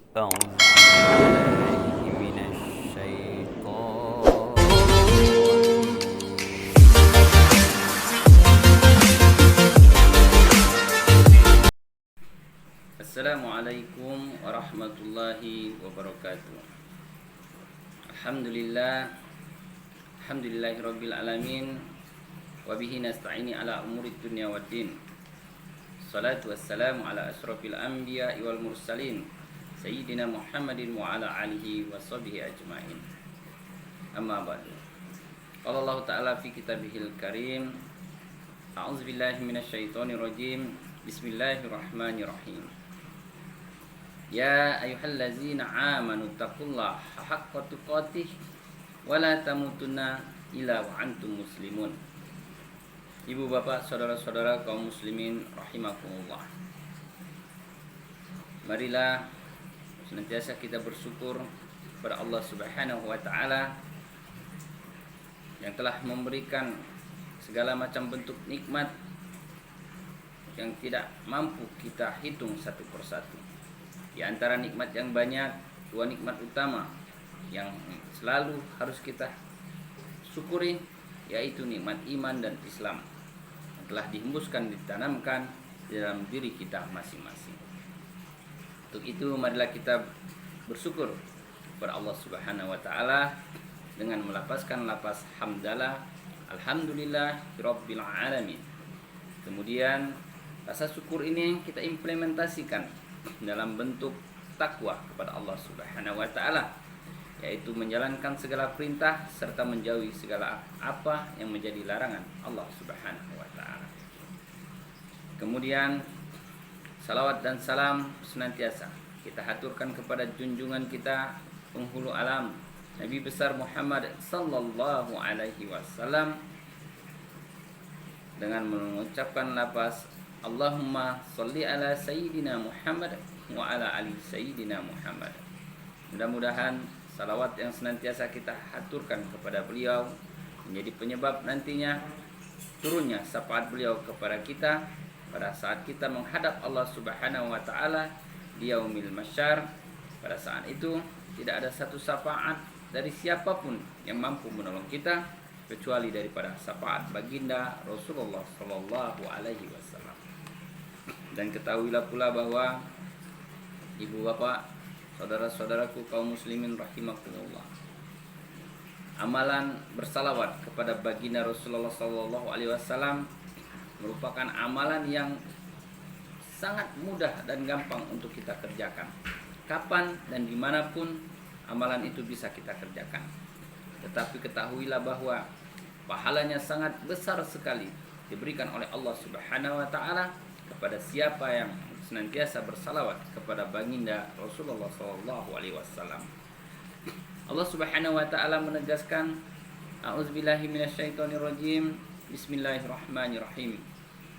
أعوذ بالله من الشيطان Assalamualaikum warahmatullahi wabarakatuh. Alhamdulillah, alhamdulillahirabbil alamin, wa bihi nasta'ini ala umuri dunya waddin. Salatu wassalamu ala asrofil anbiya'i wal mursalin, sayyidina Muhammadin wa ala alihi wa sahbihi ajma'in. Amma ba'du. Qala Allah Ta'ala fi kitabihil karim, a'udzu billahi minasyaitonir rajim. Bismillahirrahmanirrahim. Ya ayyuhallazina amanu taqullaha haqqa tuqatih wa la tamutunna illa wa antum muslimun. Ibu bapak saudara-saudara kaum muslimin rahimakumullah. Marilah senantiasa kita bersyukur kepada Allah Subhanahu wa taala yang telah memberikan segala macam bentuk nikmat yang tidak mampu kita hitung satu persatu. Di antara nikmat yang banyak, dua nikmat utama yang selalu harus kita syukuri, yaitu nikmat iman dan Islam yang telah dihembuskan, ditanamkan di dalam diri kita masing-masing. Untuk itu marilah kita bersyukur kepada Allah Subhanahu wa taala dengan melafazkan lafaz hamdalah, alhamdulillah rabbil alamin. Kemudian rasa syukur ini kita implementasikan dalam bentuk takwa kepada Allah Subhanahu wa taala, yaitu menjalankan segala perintah serta menjauhi segala apa yang menjadi larangan Allah Subhanahu wa taala. Kemudian salawat dan salam senantiasa kita haturkan kepada junjungan kita penghulu alam Nabi besar Muhammad sallallahu alaihi wasallam dengan mengucapkan lafaz Allahumma sholli ala sayyidina Muhammad wa ala ali sayyidina Muhammad. Mudah-mudahan salawat yang senantiasa kita haturkan kepada beliau menjadi penyebab nantinya turunnya syafaat beliau kepada kita pada saat kita menghadap Allah Subhanahu wa taala di yaumil mahsyar. Pada saat itu tidak ada satu syafaat dari siapapun yang mampu menolong kita kecuali daripada syafaat baginda Rasulullah sallallahu alaihi wasallam. Dan ketahuilah pula bahwa ibu bapak, saudara-saudaraku kaum muslimin rahimakumullah, amalan bersalawat kepada baginda Rasulullah sallallahu alaihi wasallam merupakan amalan yang sangat mudah dan gampang untuk kita kerjakan. Kapan dan dimanapun amalan itu bisa kita kerjakan. Tetapi ketahuilah bahwa pahalanya sangat besar sekali diberikan oleh Allah Subhanahu wa taala kepada siapa yang senantiasa bersalawat kepada baginda Rasulullah sallallahu alaihi wasallam. Allah Subhanahu wa taala menegaskan, a'udzubillahi minasyaitonirrajim. Bismillahirrahmanirrahim.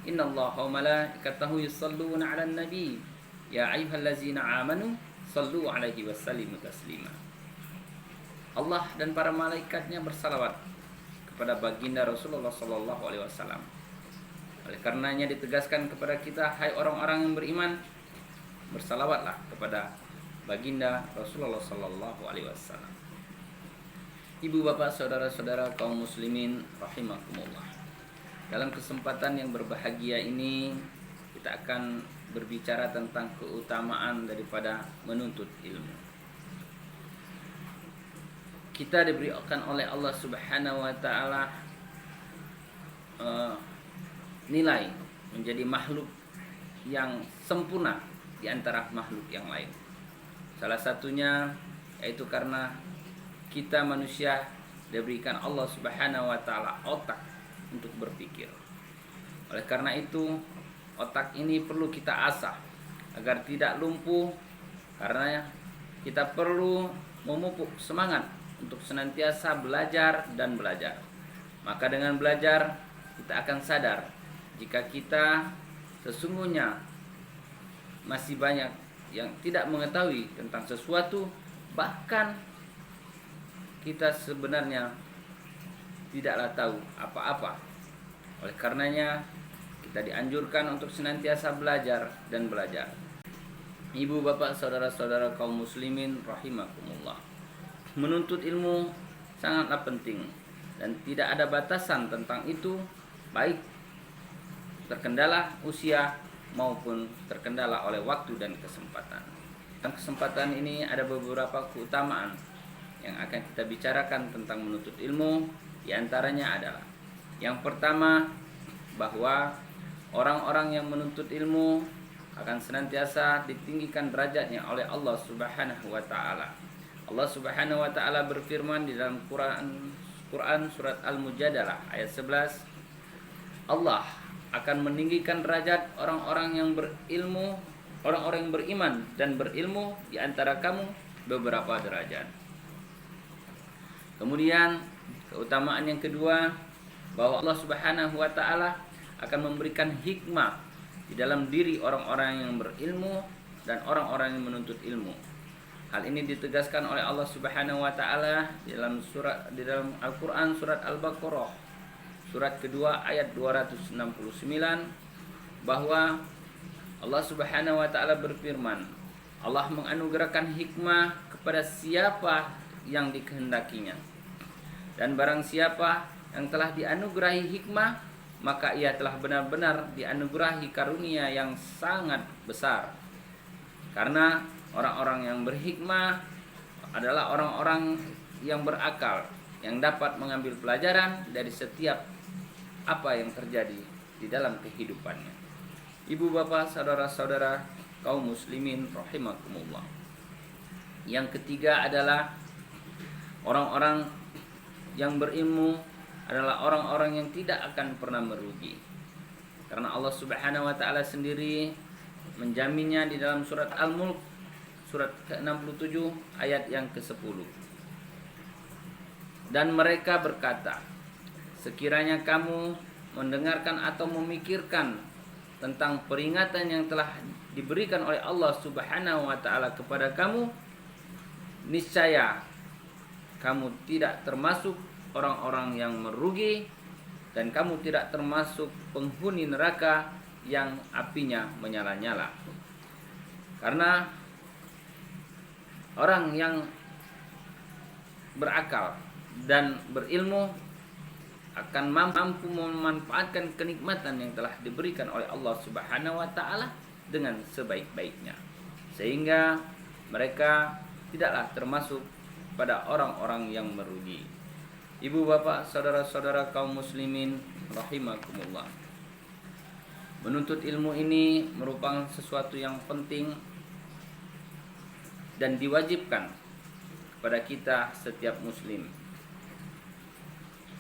Innallaha wa malaikatahu yusholluna 'alan nabi. Ya ayyuhallazina amanu shallu 'alaihi wa sallimu taslima. Allah dan para malaikatnya bersalawat kepada baginda Rasulullah sallallahu alaihi wasallam. Oleh karenanya ditegaskan kepada kita, hai orang-orang yang beriman, bersalawatlah kepada baginda Rasulullah sallallahu alaihi wasallam. Ibu bapak saudara-saudara kaum muslimin rahimakumullah. Dalam kesempatan yang berbahagia ini kita akan berbicara tentang keutamaan daripada menuntut ilmu. Kita diberikan oleh Allah Subhanahu wa taala nilai menjadi makhluk yang sempurna di antara makhluk yang lain. Salah satunya yaitu karena kita manusia diberikan Allah Subhanahu wa taala otak untuk berpikir. Oleh karena itu, otak ini perlu kita asah agar tidak lumpuh, karena kita perlu memupuk semangat untuk senantiasa belajar dan belajar. Maka dengan belajar kita akan sadar jika kita sesungguhnya masih banyak yang tidak mengetahui tentang sesuatu, bahkan kita sebenarnya tidaklah tahu apa-apa. Oleh karenanya kita dianjurkan untuk senantiasa belajar dan belajar. Ibu, bapak, saudara-saudara kaum muslimin rahimakumullah. Menuntut ilmu sangatlah penting dan tidak ada batasan tentang itu, baik terkendala usia maupun terkendala oleh waktu dan kesempatan. Dalam kesempatan ini ada beberapa keutamaan yang akan kita bicarakan tentang menuntut ilmu. Di antaranya adalah yang pertama, bahwa orang-orang yang menuntut ilmu akan senantiasa ditinggikan derajatnya oleh Allah Subhanahu wa taala. Allah Subhanahu wa taala berfirman di dalam Quran surat Al-Mujadalah ayat 11, Allah akan meninggikan derajat orang-orang yang berilmu, orang-orang yang beriman dan berilmu di antara kamu beberapa derajat. Kemudian keutamaan yang kedua, bahwa Allah Subhanahu wa taala akan memberikan hikmah di dalam diri orang-orang yang berilmu dan orang-orang yang menuntut ilmu. Hal ini ditegaskan oleh Allah Subhanahu wa taala di dalam Al-Qur'an surat Al-Baqarah surat kedua ayat 269, bahwa Allah Subhanahu wa taala berfirman, Allah menganugerahkan hikmah kepada siapa yang dikehendakinya. Dan barang siapa yang telah dianugerahi hikmah, maka ia telah benar-benar dianugerahi karunia yang sangat besar. Karena orang-orang yang berhikmah adalah orang-orang yang berakal, yang dapat mengambil pelajaran dari setiap apa yang terjadi di dalam kehidupannya. Ibu, bapak, saudara-saudara kaum muslimin rahimakumullah. Yang ketiga adalah orang-orang yang berilmu adalah orang-orang yang tidak akan pernah merugi. Karena Allah Subhanahu wa taala sendiri menjaminnya di dalam surat Al-Mulk surat ke-67 ayat yang ke-10. Dan mereka berkata, sekiranya kamu mendengarkan atau memikirkan tentang peringatan yang telah diberikan oleh Allah Subhanahu wa taala kepada kamu, niscaya kamu tidak termasuk orang-orang yang merugi, dan kamu tidak termasuk penghuni neraka yang apinya menyala-nyala. Karena orang yang berakal dan berilmu akan mampu memanfaatkan kenikmatan yang telah diberikan oleh Allah Subhanahu wa taala dengan sebaik-baiknya, sehingga mereka tidaklah termasuk pada orang-orang yang merugi. Ibu, bapak, saudara-saudara kaum muslimin rahimakumullah. Menuntut ilmu ini merupakan sesuatu yang penting dan diwajibkan kepada kita setiap muslim.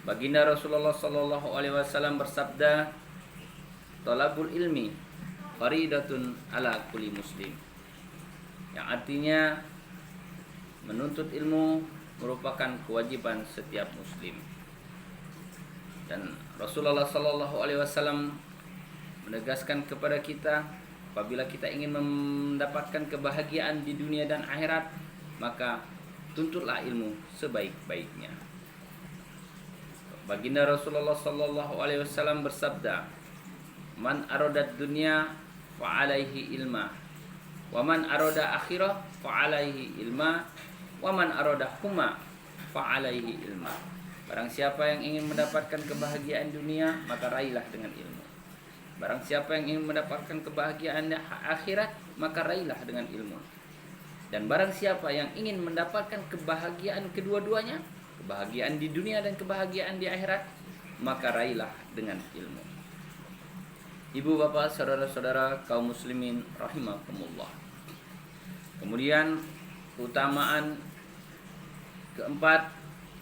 Baginda Rasulullah sallallahu alaihi wasallam bersabda, "Talabul ilmi faridatun ala kulli muslim." Yang artinya menuntut ilmu merupakan kewajiban setiap muslim. Dan Rasulullah sallallahu alaihi wasallam menegaskan kepada kita, apabila kita ingin mendapatkan kebahagiaan di dunia dan akhirat, maka tuntutlah ilmu sebaik-baiknya. Baginda Rasulullah sallallahu alaihi wasallam bersabda, "Man aradad dunya fa alaihi ilma, wa man arada akhirah fa alaihi ilma, wa man arada huma fa alaihi ilma." Barang siapa yang ingin mendapatkan kebahagiaan dunia, maka raihlah dengan ilmu. Barang siapa yang ingin mendapatkan kebahagiaan akhirat, maka raihlah dengan ilmu. Dan barang siapa yang ingin mendapatkan kebahagiaan kedua-duanya, kebahagiaan di dunia dan kebahagiaan di akhirat, maka raihlah dengan ilmu. Ibu, bapak, saudara-saudara kaum muslimin rahimakumullah. Kemudian keutamaan keempat,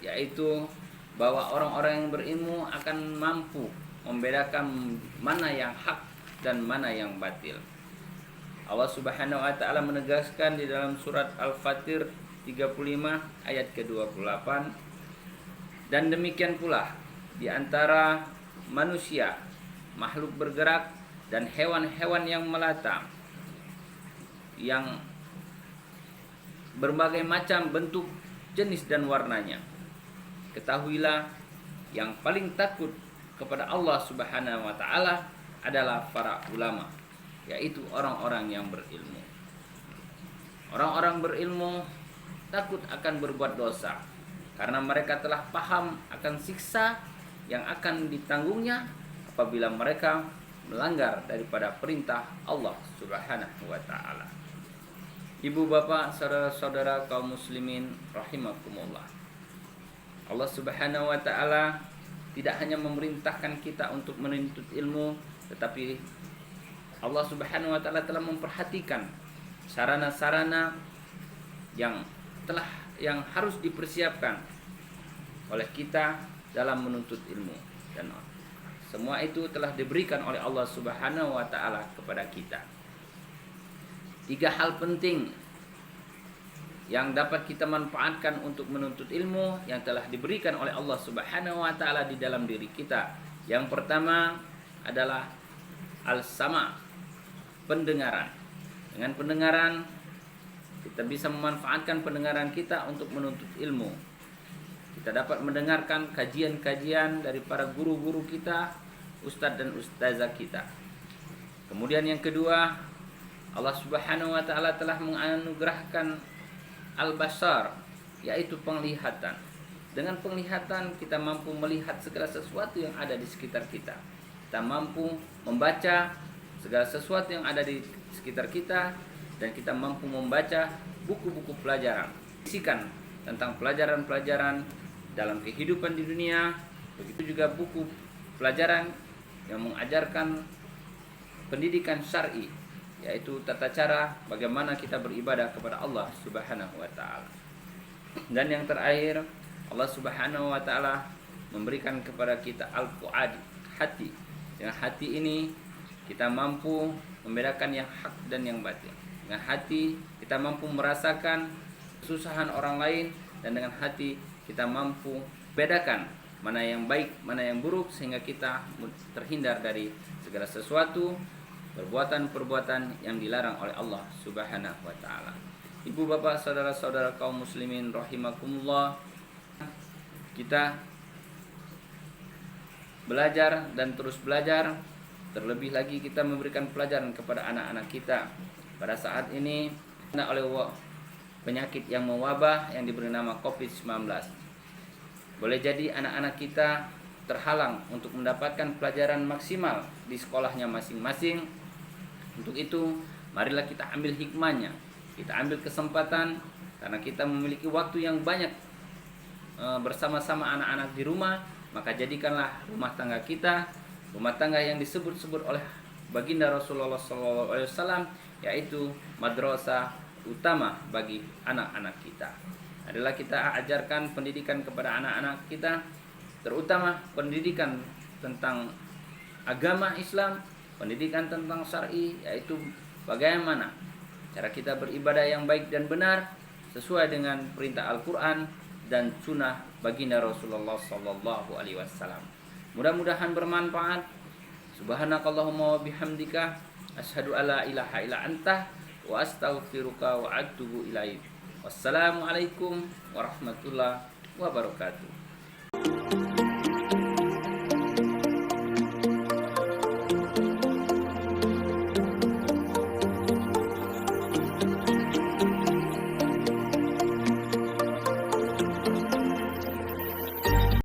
yaitu bahwa orang-orang yang berilmu akan mampu membedakan mana yang hak dan mana yang batil. Allah Subhanahu wa taala menegaskan di dalam surat Al-Fatir 35 ayat ke-28, dan demikian pula di antara manusia, makhluk bergerak, dan hewan-hewan yang melata, yang berbagai macam bentuk, jenis dan warnanya. Ketahuilah, yang paling takut kepada Allah Subhanahu wa taala adalah para ulama, yaitu orang-orang yang berilmu. Orang-orang berilmu takut akan berbuat dosa karena mereka telah paham akan siksa yang akan ditanggungnya apabila mereka melanggar daripada perintah Allah Subhanahu wa taala. Ibu bapak, saudara-saudara kaum muslimin rahimakumullah. Allah Subhanahu wa taala tidak hanya memerintahkan kita untuk menuntut ilmu, tetapi Allah Subhanahu wa taala telah memperhatikan sarana-sarana yang harus dipersiapkan oleh kita dalam menuntut ilmu, dan semua itu telah diberikan oleh Allah Subhanahu wa taala kepada kita. 3 hal penting yang dapat kita manfaatkan untuk menuntut ilmu yang telah diberikan oleh Allah Subhanahu wa taala di dalam diri kita. Yang pertama adalah al-sama', pendengaran. Dengan pendengaran kita bisa memanfaatkan pendengaran kita untuk menuntut ilmu. Kita dapat mendengarkan kajian-kajian dari para guru-guru kita, ustadz dan ustazah kita. Kemudian yang kedua, Allah Subhanahu wa taala telah menganugerahkan al-basar, yaitu penglihatan. Dengan penglihatan kita mampu melihat segala sesuatu yang ada di sekitar kita. Kita mampu membaca segala sesuatu yang ada di sekitar kita, dan kita mampu membaca buku-buku pelajaran, isikan tentang pelajaran-pelajaran dalam kehidupan di dunia. Begitu juga buku pelajaran yang mengajarkan pendidikan syar'i, yaitu tata cara bagaimana kita beribadah kepada Allah Subhanahu wa taala. Dan yang terakhir, Allah Subhanahu wa taala memberikan kepada kita al-fuad, hati. Dengan hati ini kita mampu membedakan yang hak dan yang batil. Dengan hati kita mampu merasakan kesusahan orang lain, dan dengan hati kita mampu bedakan mana yang baik, mana yang buruk, sehingga kita terhindar dari segala sesuatu perbuatan-perbuatan yang dilarang oleh Allah Subhanahu wa taala. Ibu bapak, saudara-saudara kaum muslimin rahimakumullah, kita belajar dan terus belajar. Terlebih lagi kita memberikan pelajaran kepada anak-anak kita. Pada saat ini kena oleh penyakit yang mewabah yang diberi nama COVID-19. Boleh jadi anak-anak kita terhalang untuk mendapatkan pelajaran maksimal di sekolahnya masing-masing. Untuk itu, marilah kita ambil hikmahnya. Kita ambil kesempatan karena kita memiliki waktu yang banyak bersama-sama anak-anak di rumah, maka jadikanlah rumah tangga kita rumah tangga yang disebut-sebut oleh baginda Rasulullah SAW, yaitu madrasah utama bagi anak-anak kita. Adalah kita ajarkan pendidikan kepada anak-anak kita, terutama pendidikan tentang agama Islam, pendidikan tentang syar'i, yaitu bagaimana cara kita beribadah yang baik dan benar sesuai dengan perintah Al-Quran dan sunnah baginda Rasulullah SAW. Mudah-mudahan bermanfaat. Subhanakallahumma wa bihamdika asyhadu alla ilaha illa anta wa astaghfiruka wa atubu ilaik. Wassalamualaikum warahmatullahi wabarakatuh.